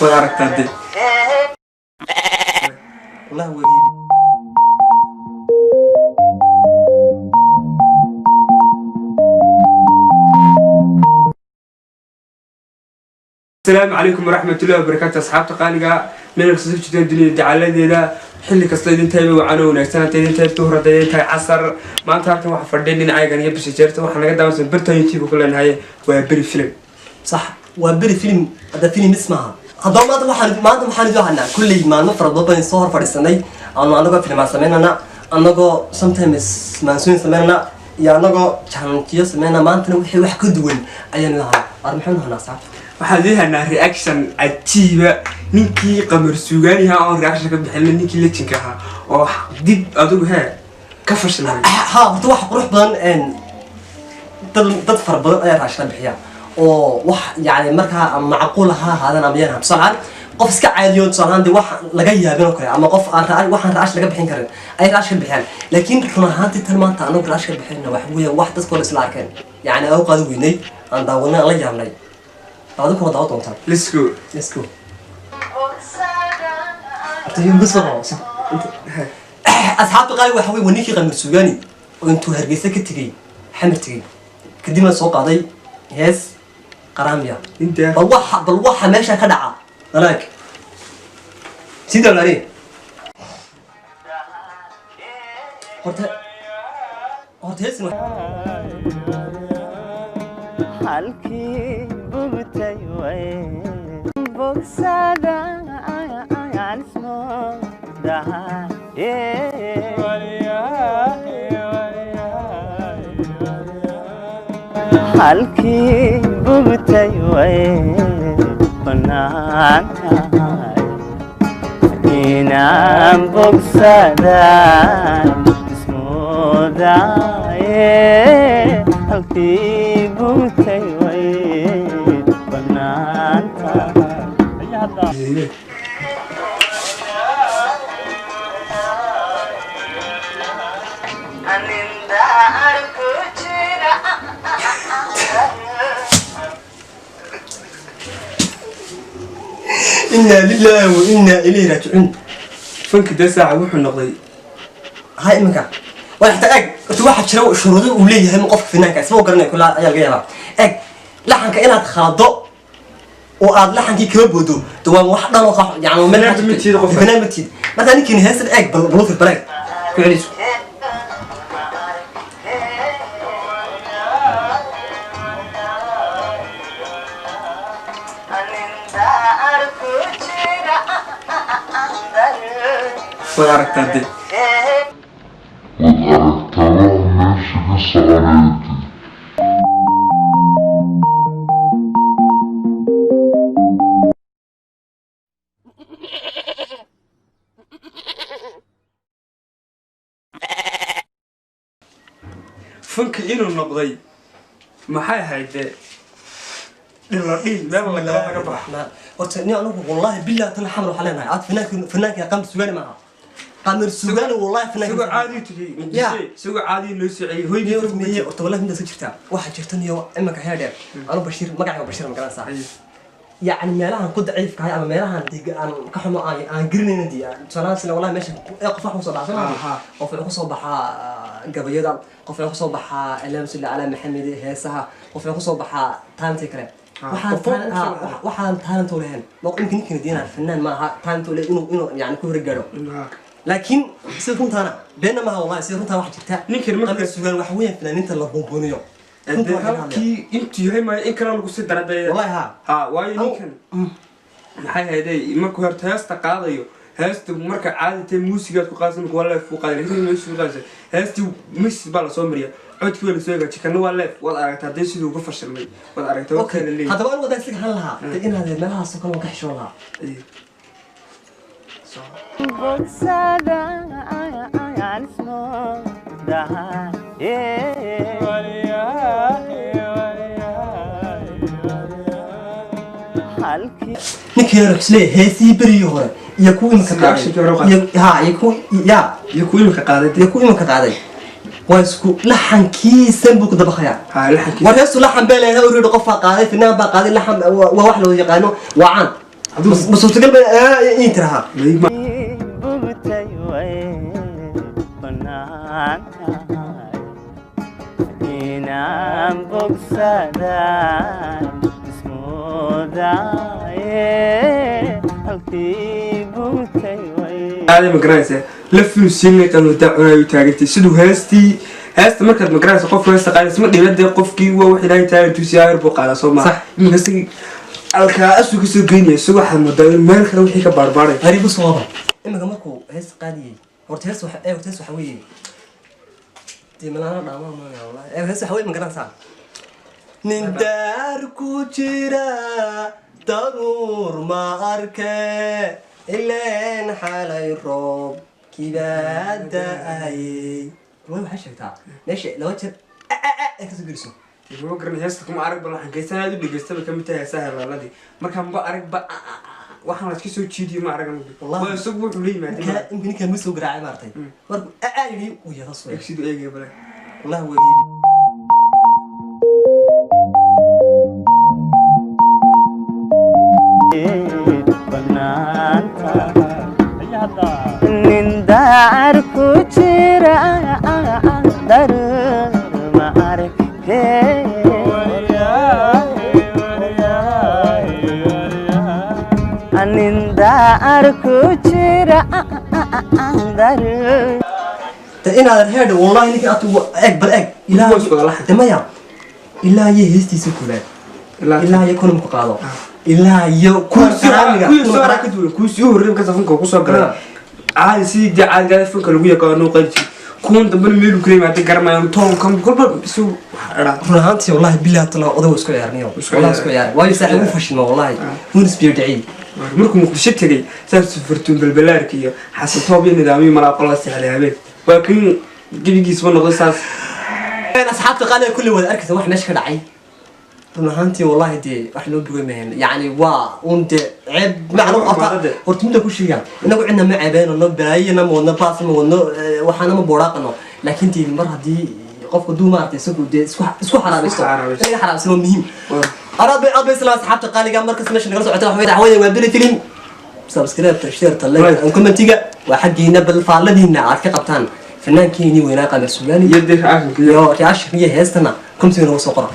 وارك تادي والله وليد السلام عليكم ورحمة الله وبركاته أصحاب تقاليقا من الخصوص جدا الدنيا دعالة ذا حلي كستيدين تايبي وعنو ونكسان تايدين تايب تهرة تايدين تاي عصر ما أنت عارفين واحد فردين عايقان يبرش جيرته وحنا قد دامسن برتا يوتيوب وكلها نهاية وبري فيلم صح وبري فيلم هذا فيلم اسمها هذا ما أنت محل جوهنا كل ما نفرض ضبط صور فريساني أنا أنا فيلم سمينا أنا sometimes ما نسوي سمينا يا أنا كان سمينا ما أنت نوحي واحد كدون أيام لها أرمحنا هنا صح waxaa leeyahay reaction ajiiba ninkii qamar suugaaniha oo reaction ka bixin ninkii leejinka aha oo dib adigu ka fashalay ha horta wax qurux badan dad far badan ayaa raashin bixiya oo wax yaani marka macquul aha hadan amyana sabcan qof iska caadiyo sabcan wax laga yaabin karo ama qof aan waxaan raash laga bixin karin ay raashin bixiyaan laakiin run ahaantii tan maanta anagu raashin bixinna wax weeye wax dadku isla arkeen yaani oo qaad weynay aan daawana la yaabnay هذا كله دعوة طنطا. Let's go. Let's go. تجيب بس بقى. أصحاب قالوا وحوي ونيكي غير مسوجاني وأنتوا هرجيسة كتجي حمر تجي كديما سوق عضي هز قرامية. أنت. بالوحة ماشى خدعة. هلاك. سيدا ولا ليه؟ هرت هز halkii bugtay way bogsada ayaan soo halkii bugtay way banaanka inaan bogsada ismooda halkii bugtay way banaanka إنا لله وإنا إليه راجعون. فنك ده ساعة وحنا نقضي. هاي المكان. ويحتاج واحد شرو شروطه وليه هم قف فيناك اسمه قرني كلها أيام جاية إيه لحن كأنها تخاضع وقعد لحن كي كبودو توا واحد أنا خا يعني من بنام متيد مثلا يمكن هسه إيه بلوك البلاك كويس وارك تادي فنك إنه نقضي ما حي هيدا للرئيس ما والله كلام قبح ورتني أنا والله بالله تنا حمر حلنا عاد فناك يا قام سجاني معها قام السجاني والله فناك سوق عادي تجي سوق عادي نسعي هو يفهمني والله من سجرتها واحد جرتني إما كهذا أنا بشير ما قاعد بشير مكان صح يعني مالها كنت ضعيف كهاي أما مالها دي أنا كحمو أنا قرني ندي سنة والله ماشي قف واحد صباح سنة قف واحد صباح قبيضة قف واحد صباح اللهم صل على محمد هسها قف واحد صباح تانتي كلام waxaan talent u lahayn ma yumkin diinaa fanaan ma aha talent u leeyahay inuu yani ku horgalo laakiin si runtaana beena ma aha wallahi si runtaa wax jirta ninkan marka sugan wax weyn fanaaninta la bomboniyo halkii intii yahay ma in kala lagu sii daraday wallahi ha waayo ninkan maxay hayday markuu horta heesta qaadayo heesta marka caadi muusiga ku qaasan wallahi fuuq qaaday inuu meeshu qaaday heesti mis baa la soo mariyaa عودك ولا سويك كأنه ولا وضع ركعت ديش يدو قفش المي وضع ركعت وكان اللي هذا وين وضع سك هلا تين هذا ما لها سكون وكحش ولا نكير حسلي هسي بريورة يكون مكقاعد ها يكون يكون مكقاعد يكون مكقاعد واسكو لحن كيسن بوك دبخيا ها لحن كيس وريسو لحن بلا هنا أريد قفا قاضي فنان باقاضي لحن وواحد لو يقانو وعان بس وتقلب ينترها bugtay way banaan tahay inaan bogsaday ismoodaye halkii bugtay way هذا مقرايسه لفلو سيني كانوا داعونا يتاغتي سدو هاست markaad magarayso qof heesta qaadis ma dhibada qofkii waa wax ilaahay taala tusiyaar buu qaada Soomaa in heesti alka asu ka soo geynay subaxa muddo meel kale wixii ka barbaaray هريب صوابا إما كمركو هيس قادي ورتهس ورتهس وحوي دي ملانا دعوة ما والله هيس وحوي من قرن ساعة نندار كوتشيرا ضرور ما أركه إلا نحال الروب كبادة أي والله حشة تاع ليش لو تشر كذا جلسوا ma garan heesta kuma arag bal waxaan geysanaad u dhageystaba kamid tahay sahal laladi markaan ba arag ba waxaan la iska soo jiidiyo ma aragan waa isag wuxuu leeyahay كان يمكن كان مسوق راعي مرتين مركو أعلي ويا تصوير sidoo eegay bale والله ودي banaan tahay nin daar ku jira dar ma arkay nin daar ku jira dar أنا هذا والله إنك أتو أكبر إلا تمايا إلا يهستي سكولات إلا يكون مقاضو إلا يكون kuusii horreeyay ka safanka ku soo galay caadi si caadi fanka lagu yaqaano qeybti kuwan dambe meel uu kaleeyay maanta garmayaan toon kan kulba isu runtii والله بالله طلع أضو اسكو يارنيو والله اسكو يار واي ساعة وفشنا والله ونس بيدعي markuu muqdisho tagay saas furtuun balbalaarkiyo xasatoob iyo nidaamyo malaaqo sahlay habeen waa kin gibigiis ma noqon saas أنا أصحابي قالوا كل ولا أركز واحد ماشي كده عيب runtii wallahi dee wax loo duway maahan yani waa unde ceeb macno qabta horta mid ku sheegan inagu cidna ma ceebeen oo baraayina ma wadna paas ma wadno waxaana ma booraqano laakiin tii mar hadii qofku duu maartay isagu dee isku xaraabaysto inaga xaraabsano muhiim arabe isla asxaabta qaaliga markas meesha naga socota wax weey waa bili film subscribe share like and commentiga waa xaqiina bal faaladiina aad ka qabtaan fanaankeenii weynaa qamar suugaani yadda aashkiyo iyo heestana kumsiina soo qora